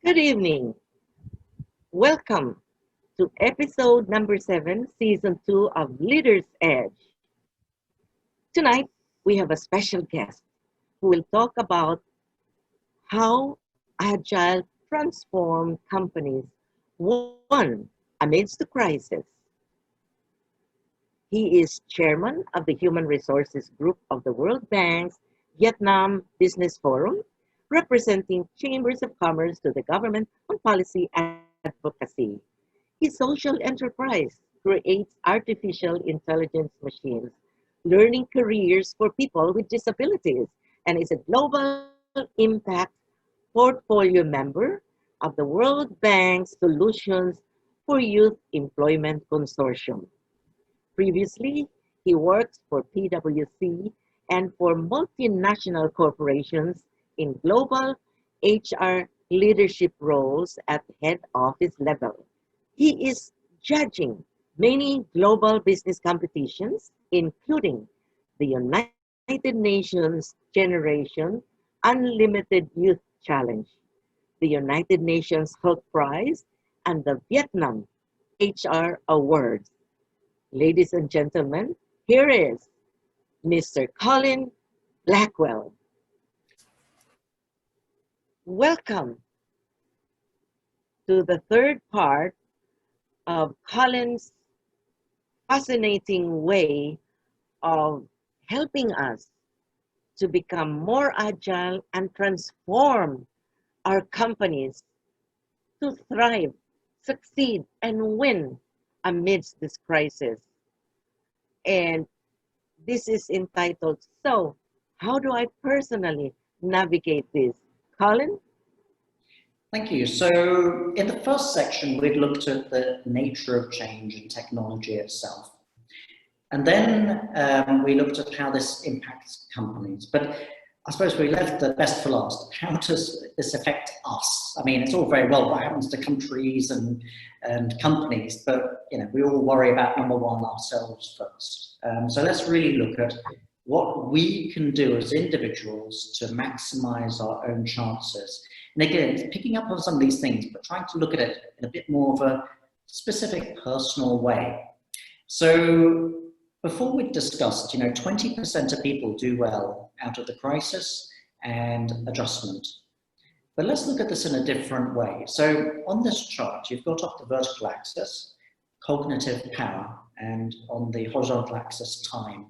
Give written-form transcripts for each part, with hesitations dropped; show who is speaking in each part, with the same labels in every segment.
Speaker 1: Good evening. Welcome to episode number 7, season 2 of Leader's Edge. Tonight, we have a special guest who will talk about how Agile transformed companies won amidst the crisis. He is chairman of the Human Resources Group of the World Bank's Vietnam Business Forum, representing chambers of commerce to the government on policy advocacy. His social enterprise creates artificial intelligence machines, learning careers for people with disabilities, and is a global impact portfolio member of the World Bank's Solutions for Youth Employment Consortium. Previously, he worked for PwC and for multinational corporations in global HR leadership roles at head office level. He is judging many global business competitions, including the United Nations Generation Unlimited Youth Challenge, the United Nations Health Prize, and the Vietnam HR Awards. Ladies and gentlemen, here is Mr. Colin Blackwell. Welcome to the third part of Colin's fascinating way of helping us to become more agile and transform our companies to thrive, succeed, and win amidst this crisis. And this is entitled, So, how do I personally navigate this? Colin?
Speaker 2: Thank you. So in the first section, we'd looked at the nature of change and technology itself. And then we looked at how this impacts companies. But I suppose we left the best for last. How does this affect us? I mean, it's all very well what happens to countries and companies, but we all worry about number one, ourselves first. So let's really look at what we can do as individuals to maximize our own chances. And again, it's picking up on some of these things, but trying to look at it in a bit more of a specific personal way. So before we discussed, 20% of people do well out of the crisis and adjustment. But let's look at this in a different way. So on this chart, you've got up the vertical axis, cognitive power, and on the horizontal axis, time.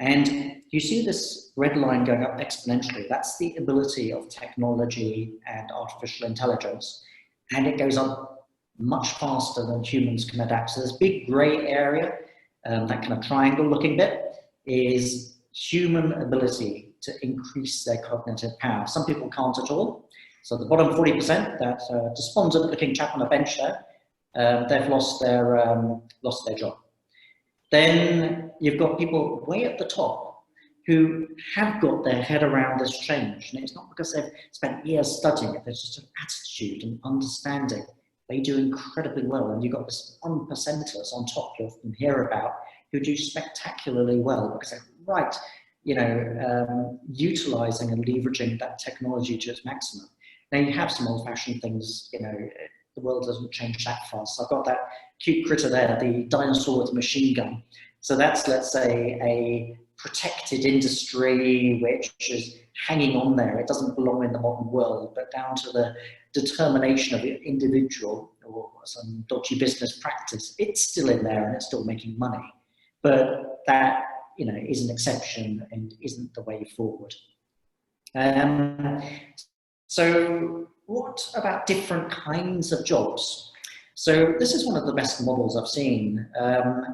Speaker 2: And you see this red line going up exponentially. That's the ability of technology and artificial intelligence. And it goes up much faster than humans can adapt. So this big gray area, that kind of triangle looking bit, is human ability to increase their cognitive power. Some people can't at all. So the bottom 40%, that despondent looking chap on a bench there, they've lost their job. Then you've got people way at the top who have got their head around this change. And it's not because they've spent years studying it, there's just an attitude and understanding. They do incredibly well. And you've got this 1%ers on top you often hear about who do spectacularly well because they're right, utilizing and leveraging that technology to its maximum. Now you have some old-fashioned things, the world doesn't change that fast. I've got that cute critter there, the dinosaur with a machine gun. So that's, let's say, a protected industry which is hanging on there. It doesn't belong in the modern world, but down to the determination of an individual or some dodgy business practice, it's still in there and it's still making money. But that, is an exception and isn't the way forward. So what about different kinds of jobs? So this is one of the best models I've seen.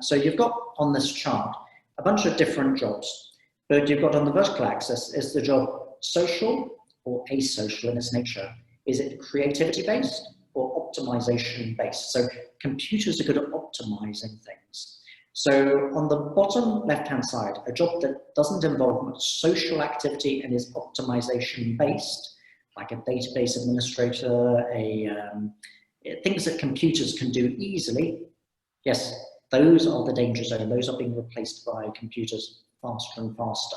Speaker 2: So you've got on this chart a bunch of different jobs, but you've got on the vertical axis, is the job social or asocial in its nature? Is it creativity based or optimization based? So computers are good at optimizing things. So on the bottom left-hand side, a job that doesn't involve much social activity and is optimization based, like a database administrator, things that computers can do easily. Yes, those are the danger zone. Those are being replaced by computers faster and faster.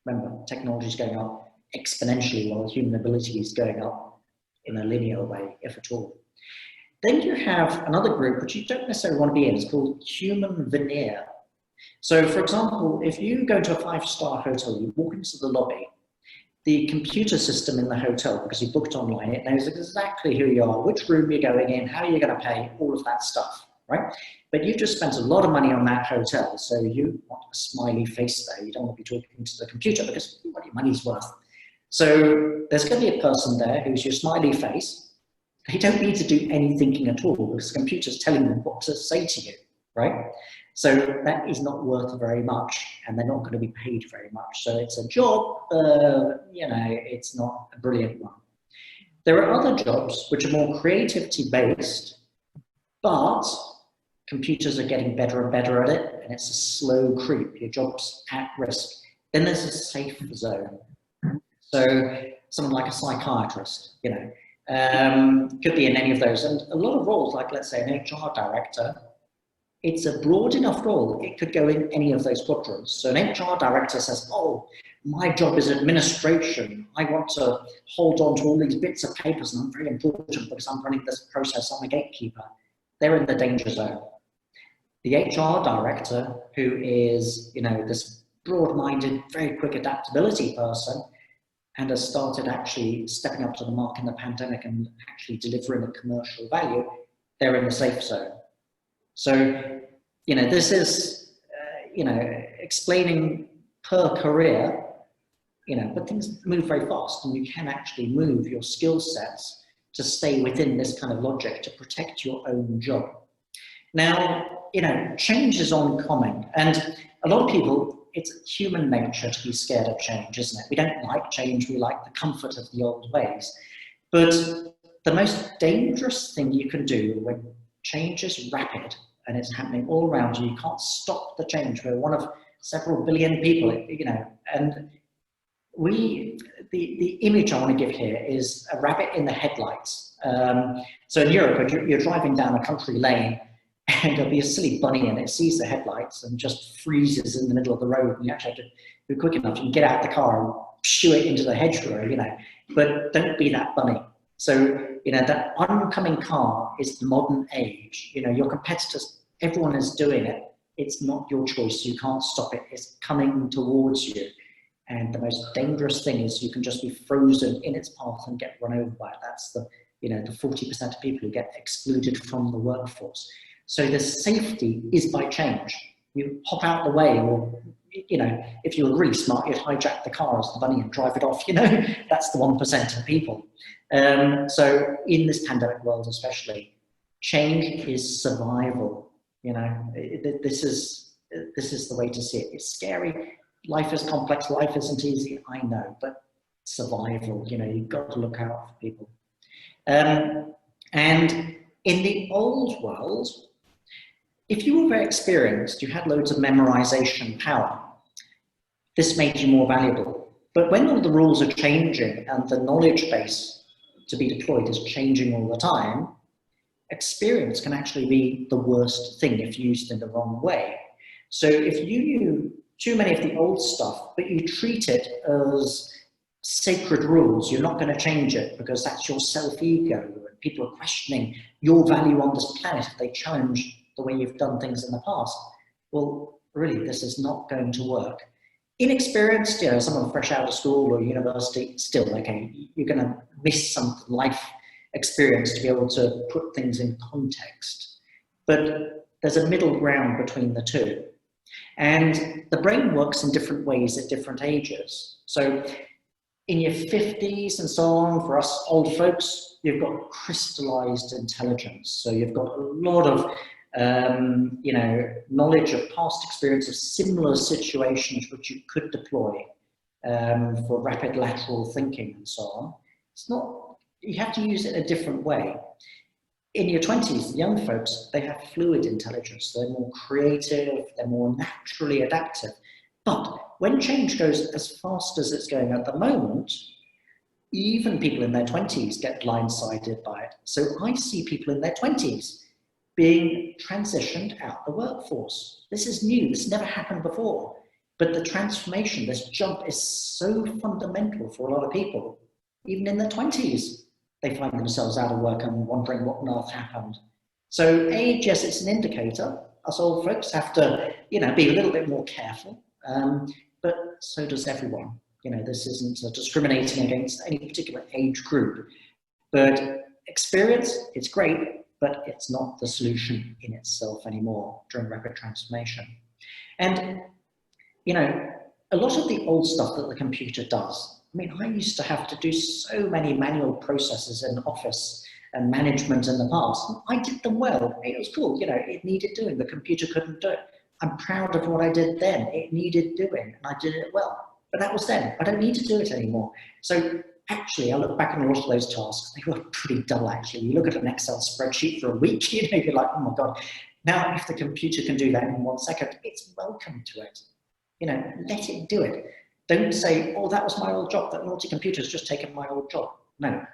Speaker 2: Remember, technology is going up exponentially while human ability is going up in a linear way, if at all. Then you have another group which you don't necessarily want to be in. It's called human veneer. So for example, if you go to a 5-star hotel, you walk into the lobby, the computer system in the hotel, because you booked online, it knows exactly who you are, which room you're going in, how you're going to pay, all of that stuff, right? But you've just spent a lot of money on that hotel, so you want a smiley face there. You don't want to be talking to the computer because what your money's worth. So there's going to be a person there who's your smiley face. They don't need to do any thinking at all because the computer's telling them what to say to you, right? So that is not worth very much, and they're not going to be paid very much. So it's a job, you know, it's not a brilliant one. There are other jobs which are more creativity based, but computers are getting better and better at it, and it's a slow creep. Your job's at risk. Then there's a safe zone. So someone like a psychiatrist, you know, could be in any of those. And a lot of roles, like let's say an HR director, it's a broad enough role. It could go in any of those quadrants. So an HR director says, oh, my job is administration. I want to hold on to all these bits of papers and I'm very important because I'm running this process. I'm a gatekeeper. They're in the danger zone. The HR director, who is, you know, this broad-minded, very quick adaptability person, and has started actually stepping up to the mark in the pandemic and actually delivering a commercial value, they're in the safe zone. So, you know, this is, you know, explaining per career, you know, but things move very fast and you can actually move your skill sets to stay within this kind of logic to protect your own job. Now, you know, change is oncoming, and a lot of people, it's human nature to be scared of change, isn't it? We don't like change, we like the comfort of the old ways. But the most dangerous thing you can do when change is rapid and it's happening all around you, you can't stop the change. We're one of several billion people, you know, and the image I want to give here is a rabbit in the headlights. So in Europe, you're driving down a country lane and there'll be a silly bunny and it sees the headlights and just freezes in the middle of the road, and you actually have to be quick enough. You can get out the car and shoo it into the hedgerow, you know, but don't be that bunny. So, you know, that oncoming car is the modern age. You know, your competitors, everyone is doing it. It's not your choice. You can't stop it. It's coming towards you. And the most dangerous thing is you can just be frozen in its path and get run over by it. That's the, you know, the 40% of people who get excluded from the workforce. So the safety is by change. You hop out the way, or, you know, if you were really smart, you'd hijack the car as the bunny and drive it off, you know. That's the 1% of people. So in this pandemic world especially, change is survival, you know. This is the way to see it. It's scary. Life is complex, life isn't easy, I know, but survival, you know, you've got to look out for people. And in the old world, if you were very experienced, you had loads of memorization power, this made you more valuable. But when all the rules are changing and the knowledge base to be deployed is changing all the time, experience can actually be the worst thing if used in the wrong way. So if you knew too many of the old stuff, but you treat it as sacred rules, you're not going to change it because that's your self-ego, and people are questioning your value on this planet if they challenge the way you've done things in the past. Well, really, this is not going to work. Inexperienced, you know, someone fresh out of school or university, still, okay, you're going to miss some life experience to be able to put things in context. But there's a middle ground between the two. And the brain works in different ways at different ages. So in your 50s and so on, for us old folks, you've got crystallized intelligence. So you've got a lot of you know, knowledge of past experience of similar situations which you could deploy for rapid lateral thinking and so on. It's not, you have to use it in a different way. In your 20s, the young folks, they have fluid intelligence. They're more creative, they're more naturally adaptive. But when change goes as fast as it's going at the moment, even people in their 20s get blindsided by it. So I see people in their 20s being transitioned out the workforce. This is new, this never happened before. But the transformation, this jump is so fundamental for a lot of people, even in their 20s. they find themselves out of work and wondering what on earth happened. So age, yes, it's an indicator. Us old folks have to, be a little bit more careful, but so does everyone. This isn't discriminating against any particular age group, but experience, it's great, but it's not the solution in itself anymore during rapid transformation. And, a lot of the old stuff that the computer does, I used to have to do so many manual processes in office and management in the past. I did them well. It was cool. It needed doing. The computer couldn't do it. I'm proud of what I did then. It needed doing, and I did it well. But that was then. I don't need to do it anymore. So actually, I look back on a lot of those tasks. They were pretty dull, actually. You look at an Excel spreadsheet for a week, you're like, oh my God. Now, if the computer can do that in 1 second, it's welcome to it. Let it do it. Don't say, oh, that was my old job. That naughty computer's just taken my old job. No.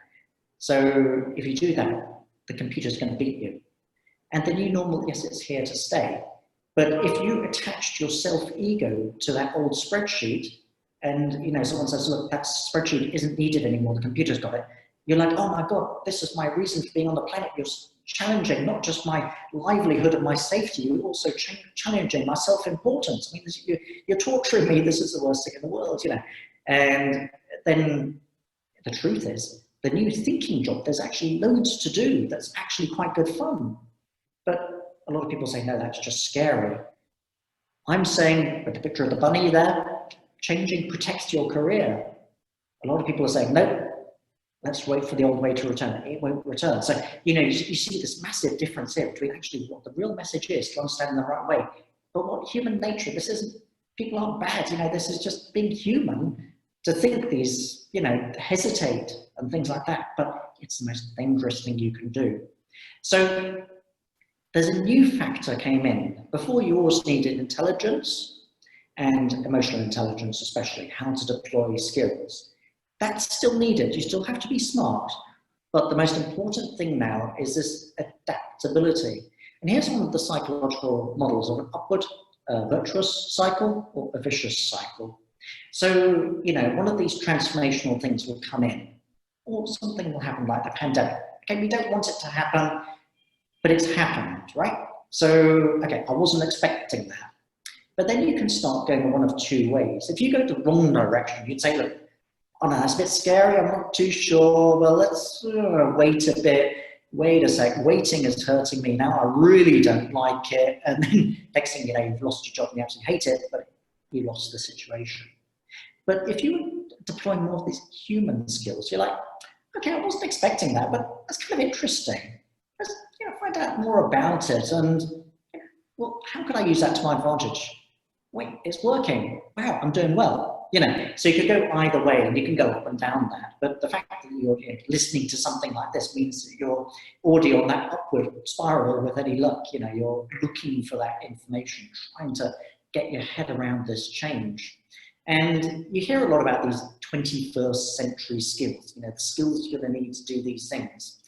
Speaker 2: So if you do that, the computer's going to beat you. And the new normal, yes, it's here to stay. But if you attached your self-ego to that old spreadsheet, and someone says, look, that spreadsheet isn't needed anymore, the computer's got it, you're like, oh my God, this is my reason for being on the planet. You're challenging not just my livelihood and my safety, you're also challenging my self-importance. You're torturing me. This is the worst thing in the world, And then the truth is, the new thinking job, there's actually loads to do that's actually quite good fun. But a lot of people say, no, that's just scary. I'm saying, with the picture of the bunny there, changing protects your career. A lot of people are saying, no, let's wait for the old way to return. It won't return. So, you see this massive difference here between actually what the real message is to understand in the right way. But what human nature, this isn't, people aren't bad, this is just being human to think these, hesitate and things like that. But it's the most dangerous thing you can do. So there's a new factor came in. Before, you always needed intelligence and emotional intelligence, especially how to deploy skills. That's still needed. You still have to be smart. But the most important thing now is this adaptability. And here's one of the psychological models of an upward virtuous cycle or a vicious cycle. So, one of these transformational things will come in, or something will happen like the pandemic. Okay, we don't want it to happen, but it's happened, right? So, okay, I wasn't expecting that. But then you can start going one of two ways. If you go the wrong direction, you'd say, look, oh no, that's a bit scary, I'm not too sure, well, let's wait a bit, wait a sec, waiting is hurting me now, I really don't like it, and then next thing you know, you've lost your job and you absolutely hate it, but you lost the situation. But if you deploy more of these human skills, you're like, okay, I wasn't expecting that, but that's kind of interesting. Let's find out more about it, and well, how can I use that to my advantage? Wait, it's working. Wow, I'm doing well. So you could go either way, and you can go up and down that. But the fact that you're listening to something like this means that you're already on that upward spiral with any luck. You're looking for that information, trying to get your head around this change. And you hear a lot about these 21st century skills, the skills you're going to need to do these things.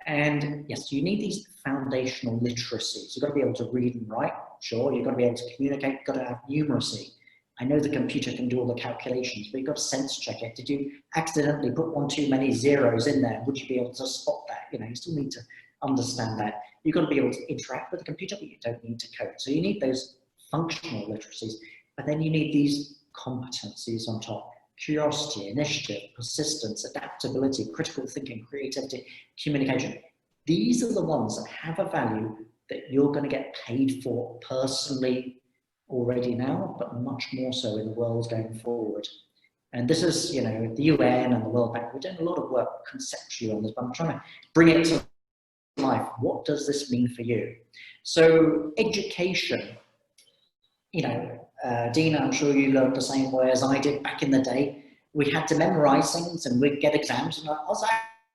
Speaker 2: And yes, you need these foundational literacies. You've got to be able to read and write, sure. You've got to be able to communicate, you've got to have numeracy. I know the computer can do all the calculations, but you've got to sense check it. Did you accidentally put one too many zeros in there? Would you be able to spot that? You still need to understand that. You've got to be able to interact with the computer, but you don't need to code. So you need those functional literacies, but then you need these competencies on top. Curiosity, initiative, persistence, adaptability, critical thinking, creativity, communication. These are the ones that have a value that you're going to get paid for personally already now, but much more so in the world going forward. And this is, the UN and the World Bank, we're doing a lot of work conceptually on this, but I'm trying to bring it to life. What does this mean for you? So education, Dina, I'm sure you learned the same way as I did back in the day. We had to memorize things and we'd get exams, and I was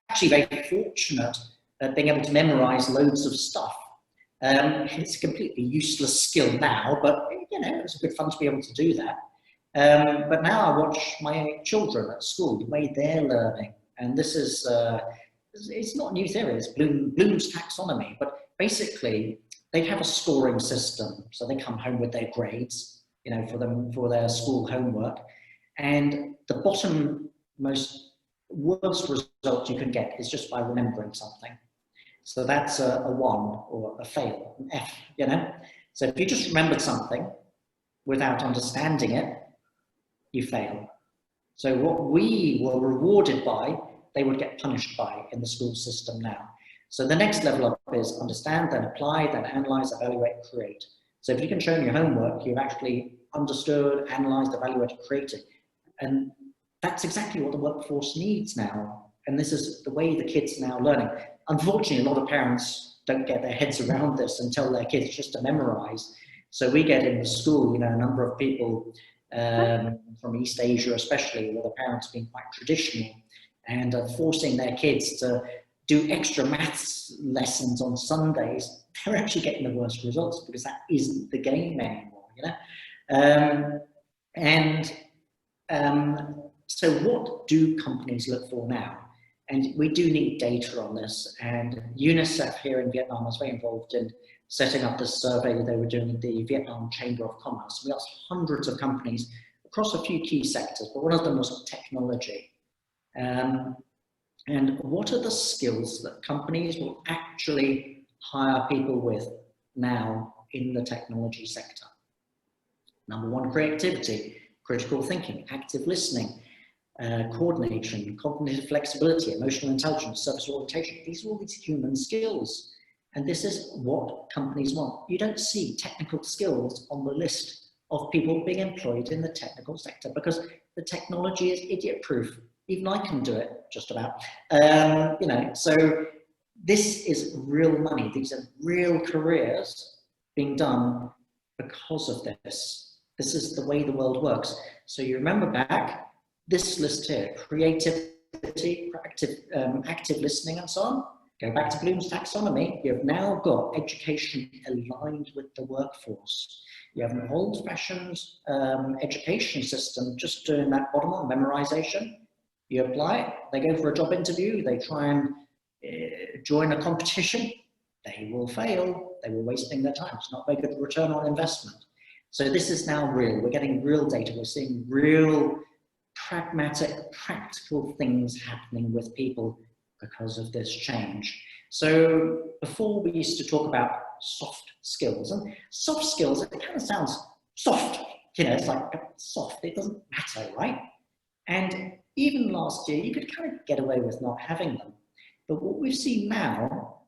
Speaker 2: actually very fortunate at being able to memorize loads of stuff. It's a completely useless skill now, but it was good fun to be able to do that. But now I watch my children at school, the way they're learning, and this is, it's not new theory, it's Bloom's taxonomy, but basically they have a scoring system. So they come home with their grades, for their school homework, and the bottom most worst result you can get is just by remembering something. So that's a 1 or a fail, an F, you know? So if you just remembered something without understanding it, you fail. So what we were rewarded by, they would get punished by in the school system now. So the next level up is understand, then apply, then analyze, evaluate, create. So if you can show in your homework, you've actually understood, analyzed, evaluated, created. And that's exactly what the workforce needs now. And this is the way the kids are now learning. Unfortunately, a lot of parents don't get their heads around this and tell their kids just to memorize. So we get in the school, you know, a number of people from East Asia especially, where the parents have been quite traditional and forcing their kids to do extra maths lessons on Sundays. They're actually getting the worst results because that isn't the game anymore, you know. So what do companies look for now? And we do need data on this, and UNICEF here in Vietnam was very involved in setting up this survey that they were doing at the Vietnam Chamber of Commerce. We asked hundreds of companies across a few key sectors, but one of them was technology. And what are the skills that companies will actually hire people with now in the technology sector? Number 1, creativity, critical thinking, active listening, coordination, cognitive flexibility, emotional intelligence, service orientation. These are all these human skills. And this is what companies want. You don't see technical skills on the list of people being employed in the technical sector because the technology is idiot-proof. Even I can do it, just about. You know, so this is real money. These are real careers being done because of this. This is the way the world works. So you remember back, this list here, creativity, active listening and so on. Go back to Bloom's taxonomy, you've now got education aligned with the workforce. You have an old-fashioned education system just doing that bottom one, memorization. You apply, they go for a job interview, they try and join a competition, they will fail, they were wasting their time. It's not very good return on investment. So this is now real, we're getting real data, we're seeing real pragmatic, practical things happening with people because of this change. So before we used to talk about soft skills, and soft skills, it kind of sounds soft, you know, it's like soft, it doesn't matter, right? And even last year, you could kind of get away with not having them. But what we've seen now,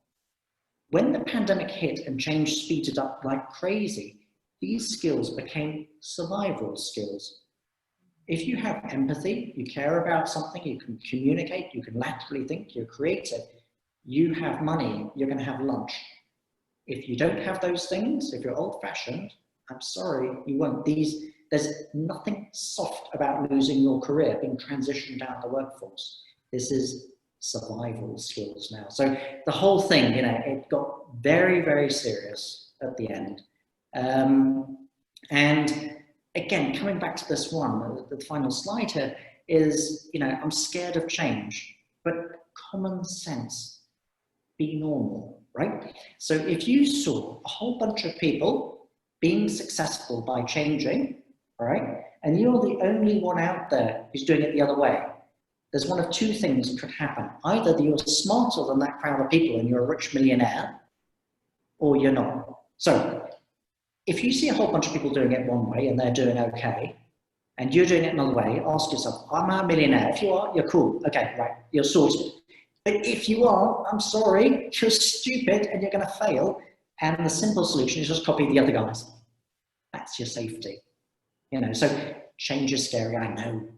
Speaker 2: when the pandemic hit and change speeded up like crazy, these skills became survival skills. If you have empathy, you care about something, you can communicate, you can laterally think, you're creative, you have money, you're going to have lunch. If you don't have those things, if you're old-fashioned, I'm sorry, you won't. There's nothing soft about losing your career, being transitioned out of the workforce. This is survival skills now. So the whole thing, you know, it got very, very serious at the end. And again, coming back to this one, the final slide here is, you know, I'm scared of change, but common sense, be normal, right? So if you saw a whole bunch of people being successful by changing, all right, and you're the only one out there who's doing it the other way, there's one of two things that could happen. Either you're smarter than that crowd of people and you're a rich millionaire, or you're not. So if you see a whole bunch of people doing it one way and they're doing okay, and you're doing it another way, ask yourself, am I a millionaire? If you are, you're cool. Okay, right, you're sorted. But if you are, I'm sorry, you're stupid and you're going to fail. And the simple solution is just copy the other guys. That's your safety. You know, so change is scary, I know,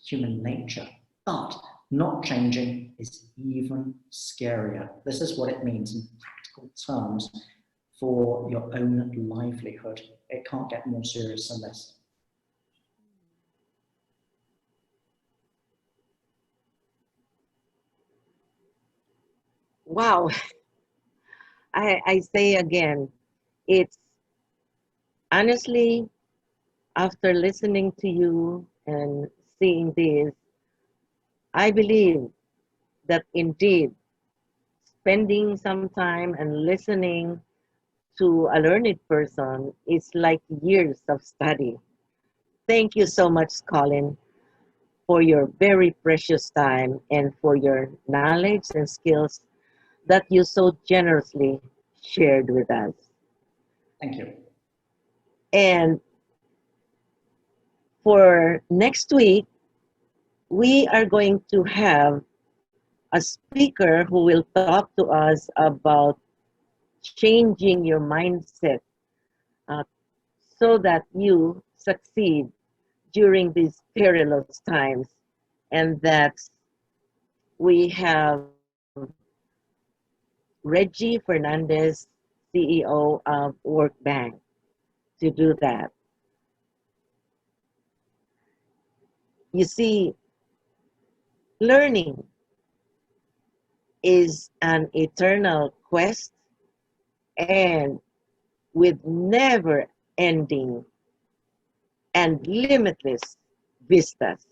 Speaker 2: human nature. But not changing is even scarier. This is what it means in practical terms for your own livelihood. It can't get more serious than this.
Speaker 1: Wow. I say again, it's honestly, after listening to you and seeing this, I believe that indeed spending some time and listening to a learned person is like years of study. Thank you so much, Colin. for your very precious time and for your knowledge and skills that you so generously shared with us.
Speaker 2: Thank you.
Speaker 1: And for next week, we are going to have a speaker who will talk to us about changing your mindset uh, so that you succeed during these perilous times. And that's we have Reggie Fernandez, CEO of Work Bank, to do that. You see, learning is an eternal quest and with never ending and limitless vistas.